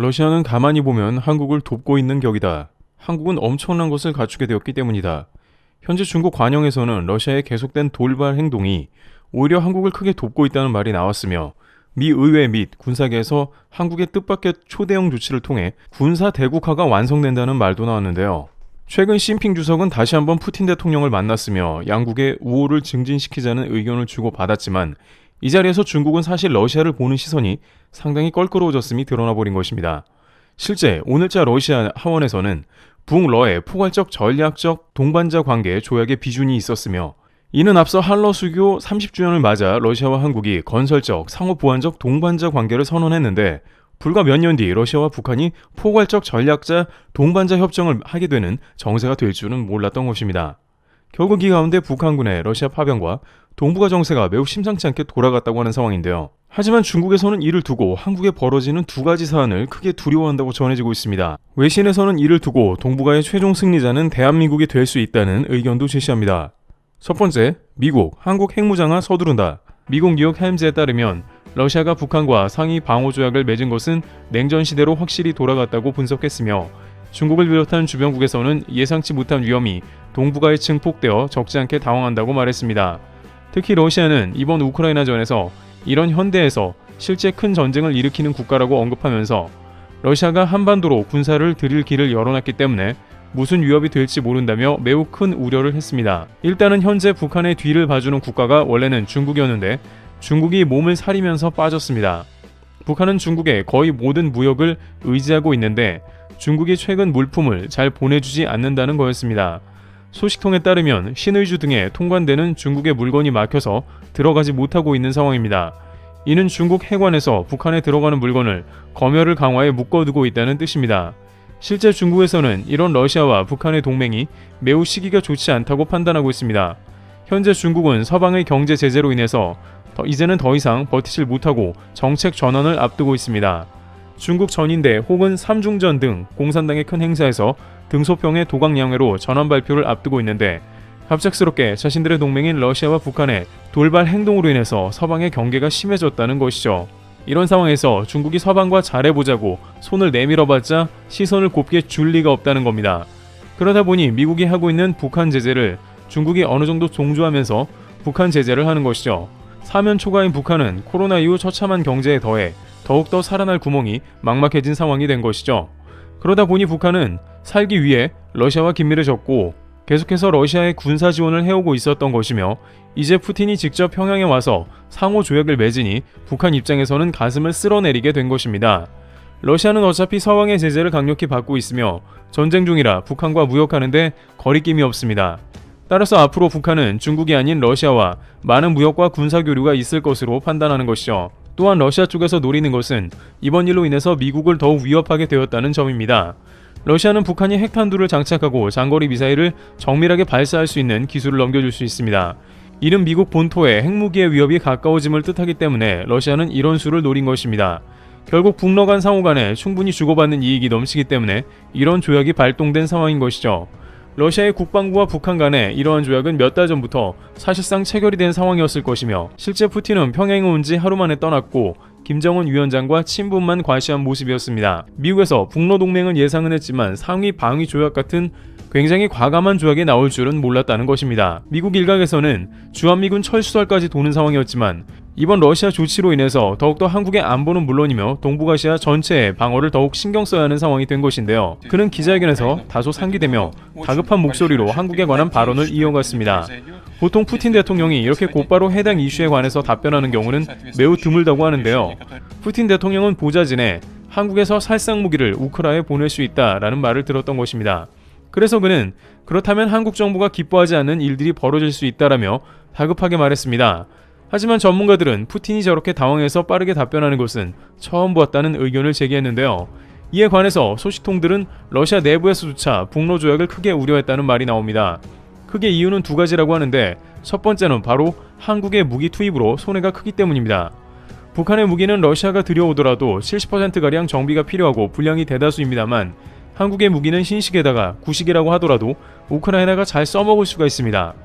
러시아는 가만히 보면 한국을 돕고 있는 격이다. 한국은 엄청난 것을 갖추게 되었기 때문이다. 현재 중국 관영에서는 러시아의 계속된 돌발 행동이 오히려 한국을 크게 돕고 있다는 말이 나왔으며, 미 의회 및 군사계에서 한국의 뜻밖의 초대형 조치를 통해 군사 대국화가 완성된다는 말도 나왔는데요. 최근 시진핑 주석은 다시 한번 푸틴 대통령을 만났으며 양국의 우호를 증진시키자는 의견을 주고받았지만, 이 자리에서 중국은 사실 러시아를 보는 시선이 상당히 껄끄러워졌음이 드러나버린 것입니다. 실제 오늘자 러시아 하원에서는 북러의 포괄적 전략적 동반자 관계 조약의 비준이 있었으며, 이는 앞서 한러 수교 30주년을 맞아 러시아와 한국이 건설적 상호 보완적 동반자 관계를 선언했는데, 불과 몇 년 뒤 러시아와 북한이 포괄적 전략자 동반자 협정을 하게 되는 정세가 될 줄은 몰랐던 것입니다. 결국 이 가운데 북한군의 러시아 파병과 동북아 정세가 매우 심상치 않게 돌아갔다고 하는 상황인데요. 하지만 중국에서는 이를 두고 한국에 벌어지는 두 가지 사안을 크게 두려워한다고 전해지고 있습니다. 외신에서는 이를 두고 동북아의 최종 승리자는 대한민국이 될 수 있다는 의견도 제시합니다. 첫 번째, 미국, 한국 핵무장화 서두른다. 미국 뉴욕 타임즈에 따르면 러시아가 북한과 상위 방호 조약을 맺은 것은 냉전 시대로 확실히 돌아갔다고 분석했으며, 중국을 비롯한 주변국에서는 예상치 못한 위험이 동북아에 증폭되어 적지 않게 당황한다고 말했습니다. 특히 러시아는 이번 우크라이나전에서 이런 현대에서 실제 큰 전쟁을 일으키는 국가라고 언급하면서, 러시아가 한반도로 군사를 들일 길을 열어놨기 때문에 무슨 위협이 될지 모른다며 매우 큰 우려를 했습니다. 일단은 현재 북한의 뒤를 봐주는 국가가 원래는 중국이었는데 중국이 몸을 사리면서 빠졌습니다. 북한은 중국의 거의 모든 무역을 의지하고 있는데 중국이 최근 물품을 잘 보내주지 않는다는 거였습니다. 소식통에 따르면 신의주 등에 통관되는 중국의 물건이 막혀서 들어가지 못하고 있는 상황입니다. 이는 중국 해관에서 북한에 들어가는 물건을 검열을 강화해 묶어두고 있다는 뜻입니다. 실제 중국에서는 이런 러시아와 북한의 동맹이 매우 시기가 좋지 않다고 판단하고 있습니다. 현재 중국은 서방의 경제 제재로 인해서 이제는 더 이상 버티질 못하고 정책 전환을 앞두고 있습니다. 중국 전인대 혹은 삼중전 등 공산당의 큰 행사에서 등소평의 도각양회로 전환 발표를 앞두고 있는데, 갑작스럽게 자신들의 동맹인 러시아와 북한의 돌발 행동으로 인해서 서방의 경계가 심해졌다는 것이죠. 이런 상황에서 중국이 서방과 잘해보자고 손을 내밀어봤자 시선을 곱게 줄 리가 없다는 겁니다. 그러다 보니 미국이 하고 있는 북한 제재를 중국이 어느 정도 종주하면서 북한 제재를 하는 것이죠. 사면 초과인 북한은 코로나 이후 처참한 경제에 더해 더욱더 살아날 구멍이 막막해진 상황이 된 것이죠. 그러다 보니 북한은 살기 위해 러시아와 긴밀을 졌고 계속해서 러시아의 군사 지원을 해오고 있었던 것이며, 이제 푸틴이 직접 평양에 와서 상호 조약을 맺으니 북한 입장에서는 가슴을 쓸어내리게 된 것입니다. 러시아는 어차피 서방의 제재를 강력히 받고 있으며 전쟁 중이라 북한과 무역하는데 거리낌이 없습니다. 따라서 앞으로 북한은 중국이 아닌 러시아와 많은 무역과 군사 교류가 있을 것으로 판단하는 것이죠. 또한 러시아 쪽에서 노리는 것은 이번 일로 인해서 미국을 더욱 위협하게 되었다는 점입니다. 러시아는 북한이 핵탄두를 장착하고 장거리 미사일을 정밀하게 발사할 수 있는 기술을 넘겨줄 수 있습니다. 이는 미국 본토에 핵무기의 위협이 가까워짐을 뜻하기 때문에 러시아는 이런 수를 노린 것입니다. 결국 북러 간 상호 간에 충분히 주고받는 이익이 넘치기 때문에 이런 조약이 발동된 상황인 것이죠. 러시아의 국방부와 북한 간의 이러한 조약은 몇 달 전부터 사실상 체결이 된 상황이었을 것이며, 실제 푸틴은 평양에 온 지 하루 만에 떠났고 김정은 위원장과 친분만 과시한 모습이었습니다. 미국에서 북러 동맹은 예상은 했지만 상위 방위 조약 같은 굉장히 과감한 조약이 나올 줄은 몰랐다는 것입니다. 미국 일각에서는 주한미군 철수설까지 도는 상황이었지만, 이번 러시아 조치로 인해서 더욱더 한국의 안보는 물론이며 동북아시아 전체의 방어를 더욱 신경 써야 하는 상황이 된 것인데요. 그는 기자회견에서 다소 상기되며 다급한 목소리로 한국에 관한 발언을 이어갔습니다. 보통 푸틴 대통령이 이렇게 곧바로 해당 이슈에 관해서 답변하는 경우는 매우 드물다고 하는데요. 푸틴 대통령은 보좌진에 한국에서 살상 무기를 우크라이나에 보낼 수 있다라는 말을 들었던 것입니다. 그래서 그는 그렇다면 한국 정부가 기뻐하지 않는 일들이 벌어질 수 있다라며 다급하게 말했습니다. 하지만 전문가들은 푸틴이 저렇게 당황해서 빠르게 답변하는 것은 처음 보았다는 의견을 제기했는데요. 이에 관해서 소식통들은 러시아 내부에서조차 북러 조약을 크게 우려했다는 말이 나옵니다. 크게 이유는 두 가지라고 하는데, 첫 번째는 바로 한국의 무기 투입으로 손해가 크기 때문입니다. 북한의 무기는 러시아가 들여오더라도 70%가량 정비가 필요하고 분량이 대다수입니다만, 한국의 무기는 신식에다가 구식이라고 하더라도 우크라이나가 잘 써먹을 수가 있습니다.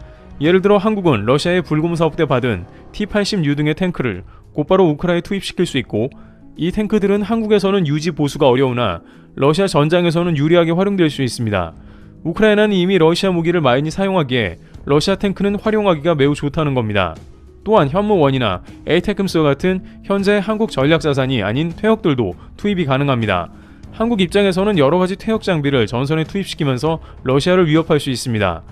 예를 들어 한국은 러시아의 불금 사업 때 받은 T-80U 등의 탱크를 곧바로 우크라이나에 투입시킬 수 있고, 이 탱크들은 한국에서는 유지 보수가 어려우나 러시아 전장에서는 유리하게 활용될 수 있습니다. 우크라이나는 이미 러시아 무기를 많이 사용하기에 러시아 탱크는 활용하기가 매우 좋다는 겁니다. 또한 현무1이나 에이테크스와 같은 현재 한국 전략 자산이 아닌 퇴역들도 투입이 가능합니다. 한국 입장에서는 여러가지 퇴역 장비를 전선에 투입시키면서 러시아를 위협할 수 있습니다.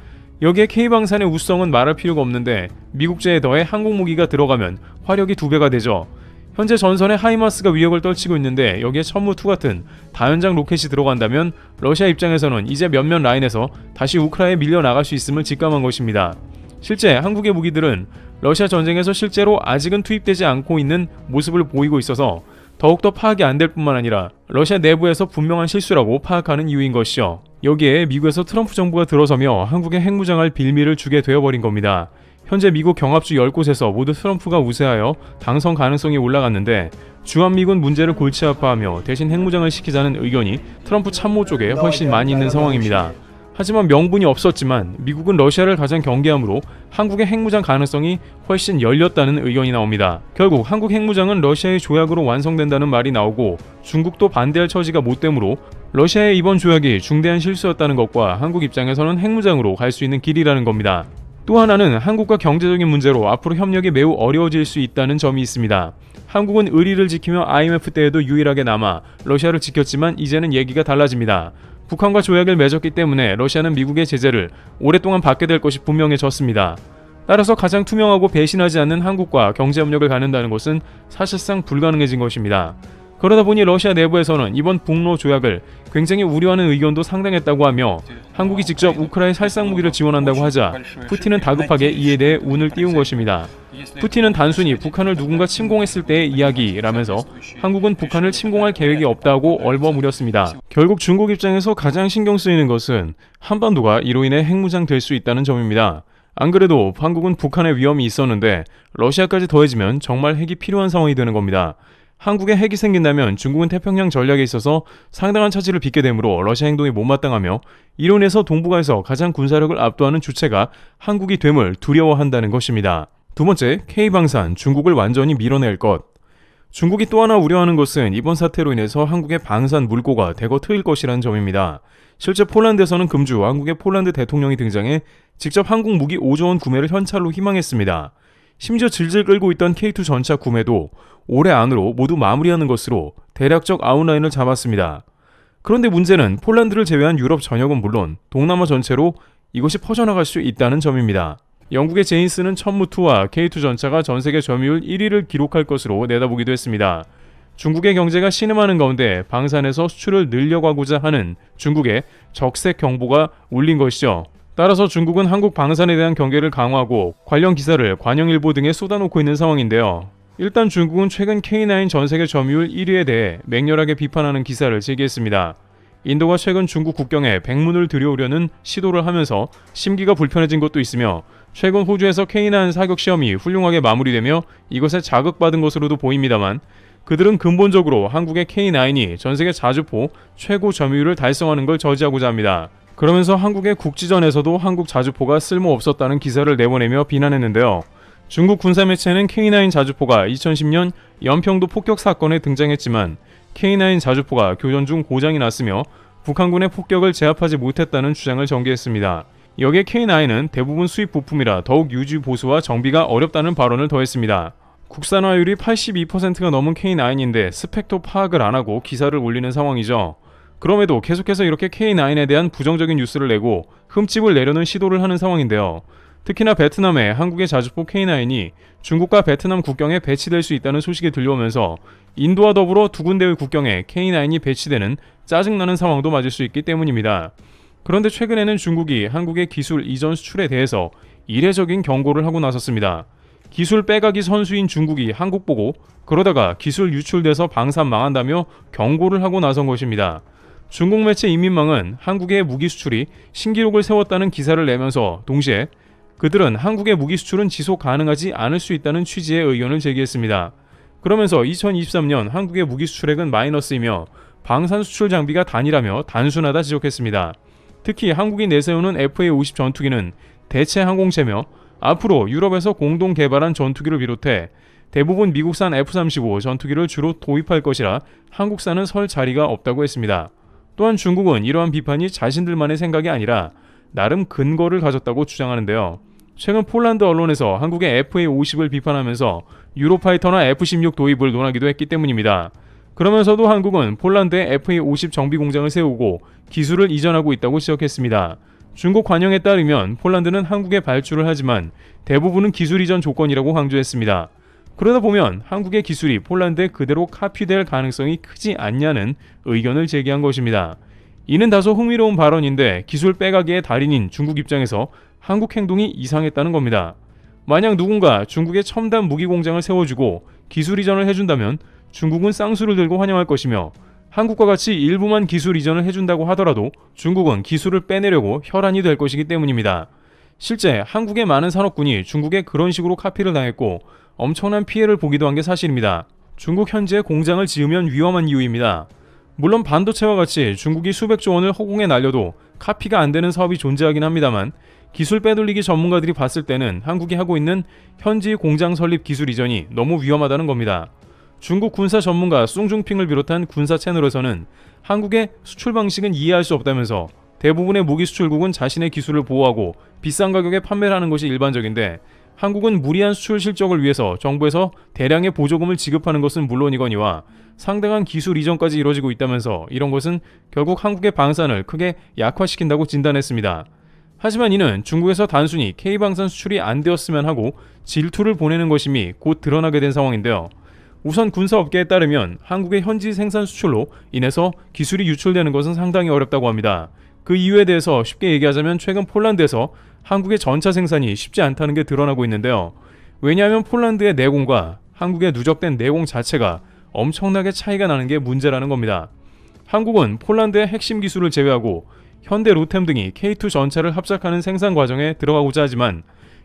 여기에 K방산의 우수성은 말할 필요가 없는데 미국제에 더해 한국 무기가 들어가면 화력이 2배가 되죠. 현재 전선에 하이마스가 위력을 떨치고 있는데 여기에 천무2 같은 다연장 로켓이 들어간다면 러시아 입장에서는 이제 몇몇 라인에서 다시 우크라이나에 밀려나갈 수 있음을 직감한 것입니다. 실제 한국의 무기들은 러시아 전쟁에서 실제로 아직은 투입되지 않고 있는 모습을 보이고 있어서 더욱더 파악이 안 될 뿐만 아니라 러시아 내부에서 분명한 실수라고 파악하는 이유인 것이죠. 여기에 미국에서 트럼프 정부가 들어서며 한국에 핵무장할 빌미를 주게 되어버린 겁니다. 현재 미국 경합주 10곳에서 모두 트럼프가 우세하여 당선 가능성이 올라갔는데 주한미군 문제를 골치 아파하며 대신 핵무장을 시키자는 의견이 트럼프 참모 쪽에 훨씬 많이 있는 상황입니다. 하지만 명분이 없었지만 미국은 러시아를 가장 경계하므로 한국의 핵무장 가능성이 훨씬 열렸다는 의견이 나옵니다. 결국 한국 핵무장은 러시아의 조약으로 완성된다는 말이 나오고 중국도 반대할 처지가 못 되므로 러시아의 이번 조약이 중대한 실수였다는 것과 한국 입장에서는 핵무장으로 갈 수 있는 길이라는 겁니다. 또 하나는 한국과 경제적인 문제로 앞으로 협력이 매우 어려워질 수 있다는 점이 있습니다. 한국은 의리를 지키며 IMF 때에도 유일하게 남아 러시아를 지켰지만 이제는 얘기가 달라집니다. 북한과 조약을 맺었기 때문에 러시아는 미국의 제재를 오랫동안 받게 될 것이 분명해졌습니다. 따라서 가장 투명하고 배신하지 않는 한국과 경제협력을 갖는다는 것은 사실상 불가능해진 것입니다. 그러다 보니 러시아 내부에서는 이번 북로 조약을 굉장히 우려하는 의견도 상당했다고 하며 한국이 직접 우크라이나에 살상 무기를 지원한다고 하자 푸틴은 다급하게 이에 대해 운을 띄운 것입니다. 푸틴은 단순히 북한을 누군가 침공했을 때의 이야기라면서 한국은 북한을 침공할 계획이 없다고 얼버무렸습니다. 결국 중국 입장에서 가장 신경 쓰이는 것은 한반도가 이로 인해 핵무장 될 수 있다는 점입니다. 안 그래도 한국은 북한의 위험이 있었는데 러시아까지 더해지면 정말 핵이 필요한 상황이 되는 겁니다. 한국에 핵이 생긴다면 중국은 태평양 전략에 있어서 상당한 차질을 빚게 되므로 러시아 행동이 못마땅하며 이로 인해서 동북아에서 가장 군사력을 압도하는 주체가 한국이 됨을 두려워한다는 것입니다. 두 번째, K방산, 중국을 완전히 밀어낼 것. 중국이 또 하나 우려하는 것은 이번 사태로 인해서 한국의 방산 물꼬가 대거 트일 것이라는 점입니다. 실제 폴란드에서는 금주 한국의 폴란드 대통령이 등장해 직접 한국 무기 5조 원 구매를 현찰로 희망했습니다. 심지어 질질 끌고 있던 K2 전차 구매도 올해 안으로 모두 마무리하는 것으로 대략적 아웃라인을 잡았습니다. 그런데 문제는 폴란드를 제외한 유럽 전역은 물론 동남아 전체로 이것이 퍼져나갈 수 있다는 점입니다. 영국의 제인스는 천무2와 K2 전차가 전세계 점유율 1위를 기록할 것으로 내다보기도 했습니다. 중국의 경제가 신음하는 가운데 방산에서 수출을 늘려가고자 하는 중국의 적색 경보가 울린 것이죠. 따라서 중국은 한국 방산에 대한 경계를 강화하고 관련 기사를 관영일보 등에 쏟아놓고 있는 상황인데요. 일단 중국은 최근 K9 전세계 점유율 1위에 대해 맹렬하게 비판하는 기사를 제기했습니다. 인도가 최근 중국 국경에 백문을 들여오려는 시도를 하면서 심기가 불편해진 것도 있으며 최근 호주에서 K9 사격 시험이 훌륭하게 마무리되며 이것에 자극받은 것으로도 보입니다만 그들은 근본적으로 한국의 K9이 전세계 자주포 최고 점유율을 달성하는 걸 저지하고자 합니다. 그러면서 한국의 국지전에서도 한국 자주포가 쓸모없었다는 기사를 내보내며 비난했는데요. 중국 군사매체는 K9 자주포가 2010년 연평도 폭격 사건에 등장했지만 K9 자주포가 교전 중 고장이 났으며 북한군의 폭격을 제압하지 못했다는 주장을 전개했습니다. 여기에 K9은 대부분 수입 부품이라 더욱 유지 보수와 정비가 어렵다는 발언을 더했습니다. 국산화율이 82%가 넘은 K9인데 스펙도 파악을 안하고 기사를 올리는 상황이죠. 그럼에도 계속해서 이렇게 K9에 대한 부정적인 뉴스를 내고 흠집을 내려는 시도를 하는 상황인데요. 특히나 베트남에 한국의 자주포 K9이 중국과 베트남 국경에 배치될 수 있다는 소식이 들려오면서 인도와 더불어 두 군데의 국경에 K9이 배치되는 짜증나는 상황도 맞을 수 있기 때문입니다. 그런데 최근에는 중국이 한국의 기술 이전 수출에 대해서 이례적인 경고를 하고 나섰습니다. 기술 빼가기 선수인 중국이 한국 보고 그러다가 기술 유출돼서 방산 망한다며 경고를 하고 나선 것입니다. 중국 매체 인민망은 한국의 무기 수출이 신기록을 세웠다는 기사를 내면서 동시에 그들은 한국의 무기 수출은 지속 가능하지 않을 수 있다는 취지의 의견을 제기했습니다. 그러면서 2023년 한국의 무기 수출액은 마이너스이며 방산 수출 장비가 단일하며 단순하다 지적했습니다. 특히 한국이 내세우는 FA-50 전투기는 대체 항공체며 앞으로 유럽에서 공동 개발한 전투기를 비롯해 대부분 미국산 F-35 전투기를 주로 도입할 것이라 한국산은 설 자리가 없다고 했습니다. 또한 중국은 이러한 비판이 자신들만의 생각이 아니라 나름 근거를 가졌다고 주장하는데요. 최근 폴란드 언론에서 한국의 FA-50을 비판하면서 유로파이터나 F-16 도입을 논하기도 했기 때문입니다. 그러면서도 한국은 폴란드에 FA-50 정비 공장을 세우고 기술을 이전하고 있다고 지적했습니다. 중국 관영에 따르면 폴란드는 한국에 발주를 하지만 대부분은 기술 이전 조건이라고 강조했습니다. 그러다 보면 한국의 기술이 폴란드에 그대로 카피될 가능성이 크지 않냐는 의견을 제기한 것입니다. 이는 다소 흥미로운 발언인데 기술 빼가기의 달인인 중국 입장에서 한국 행동이 이상했다는 겁니다. 만약 누군가 중국에 첨단 무기 공장을 세워주고 기술 이전을 해준다면 중국은 쌍수를 들고 환영할 것이며 한국과 같이 일부만 기술 이전을 해준다고 하더라도 중국은 기술을 빼내려고 혈안이 될 것이기 때문입니다. 실제 한국의 많은 산업군이 중국에 그런 식으로 카피를 당했고 엄청난 피해를 보기도 한 게 사실입니다. 중국 현지에 공장을 지으면 위험한 이유입니다. 물론 반도체와 같이 중국이 수백조 원을 허공에 날려도 카피가 안 되는 사업이 존재하긴 합니다만 기술 빼돌리기 전문가들이 봤을 때는 한국이 하고 있는 현지 공장 설립 기술 이전이 너무 위험하다는 겁니다. 중국 군사 전문가 숭중핑을 비롯한 군사 채널에서는 한국의 수출 방식은 이해할 수 없다면서 대부분의 무기 수출국은 자신의 기술을 보호하고 비싼 가격에 판매를 하는 것이 일반적인데 한국은 무리한 수출 실적을 위해서 정부에서 대량의 보조금을 지급하는 것은 물론이거니와 상당한 기술 이전까지 이루어지고 있다면서 이런 것은 결국 한국의 방산을 크게 약화시킨다고 진단했습니다. 하지만 이는 중국에서 단순히 K방산 수출이 안 되었으면 하고 질투를 보내는 것임이 곧 드러나게 된 상황인데요. 우선 군사업계에 따르면 한국의 현지 생산 수출로 인해서 기술이 유출되는 것은 상당히 어렵다고 합니다. 그 이유에 대해서 쉽게 얘기하자면 최근 폴란드에서 한국의 전차 생산이 쉽지 않다는 게 드러나고 있는데요. 왜냐하면 폴란드의 내공과 한국의 누적된 내공 자체가 엄청나게 차이가 나는 게 문제라는 겁니다. 한국은 폴란드의 핵심 기술을 제외하고 현대 로템 등이 K2 전차를 합작하는 생산 과정에 들어가고자 하지만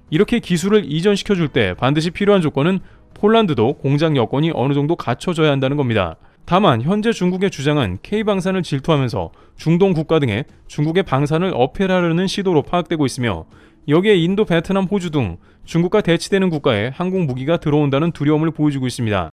이렇게 기술을 이전시켜줄 때 반드시 필요한 조건은 폴란드도 공장 여건이 어느 정도 갖춰져야 한다는 겁니다. 다만 현재 중국의 주장은 K방산을 질투하면서 중동 국가 등에 중국의 방산을 어필하려는 시도로 파악되고 있으며 여기에 인도, 베트남, 호주 등 중국과 대치되는 국가에 한국 무기가 들어온다는 두려움을 보여주고 있습니다.